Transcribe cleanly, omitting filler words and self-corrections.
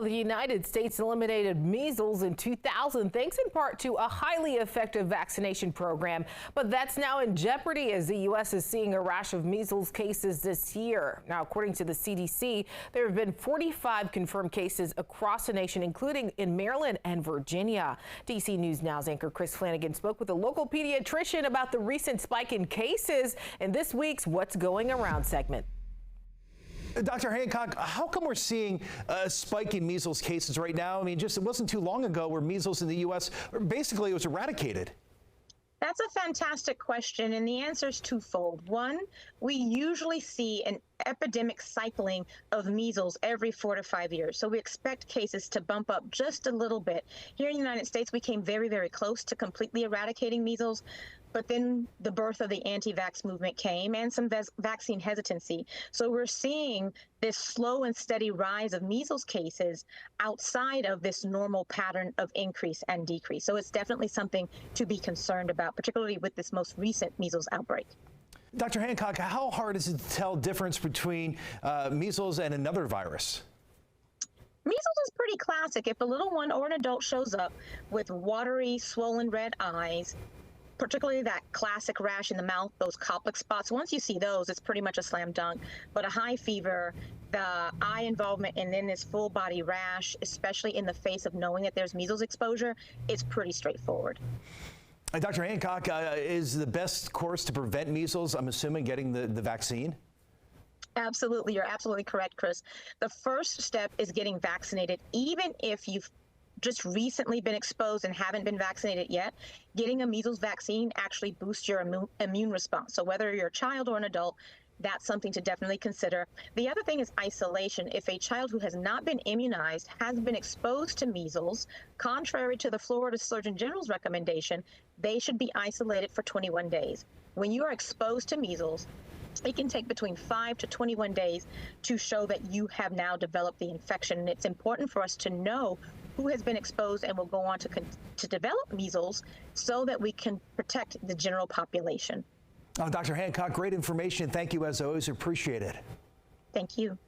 the United States eliminated measles in 2000 thanks in part to a highly effective vaccination program. But that's now in jeopardy as the U.S. is seeing a rash of measles cases this year. Now, according to the CDC, there have been 45 confirmed cases across the nation, including in Maryland and Virginia. DC News Now's anchor Chris Flanagan spoke with a local pediatrician about the recent spike in cases in this week's What's Going Around segment. Dr. Hancock, how come we're seeing a spike in measles cases right now? I mean, it wasn't too long ago where measles in the U.S. basically was eradicated. That's a fantastic question, and the answer is twofold. One, we usually see an epidemic cycling of measles every 4 to 5 years. So we expect cases to bump up just a little bit. Here in the United States, we came very, very close to completely eradicating measles. But then the birth of the anti-vax movement came and some vaccine hesitancy. So we're seeing this slow and steady rise of measles cases outside of this normal pattern of increase and decrease. So it's definitely something to be concerned about, particularly with this most recent measles outbreak. Dr. Hancock, how hard is it to tell difference between measles and another virus? Measles is pretty classic. If a little one or an adult shows up with watery, swollen red eyes, particularly that classic rash in the mouth, those Koplik spots, once you see those, it's pretty much a slam dunk. But a high fever, the eye involvement, and then this full body rash, especially in the face of knowing that there's measles exposure, it's pretty straightforward. Dr. Hancock, is the best course to prevent measles, I'm assuming, getting the vaccine? Absolutely. You're absolutely correct, Chris. The first step is getting vaccinated, even if you've just recently been exposed and haven't been vaccinated yet. Getting a measles vaccine actually boosts your immune response. So whether you're a child or an adult, that's something to definitely consider. The other thing is isolation. If a child who has not been immunized has been exposed to measles, contrary to the Florida Surgeon General's recommendation, they should be isolated for 21 days. When you are exposed to measles, it can take between 5 to 21 days to show that you have now developed the infection. And it's important for us to know who has been exposed and will go on to develop measles so that we can protect the general population. Dr. Hancock, great information. Thank you as always. Appreciate it. Thank you.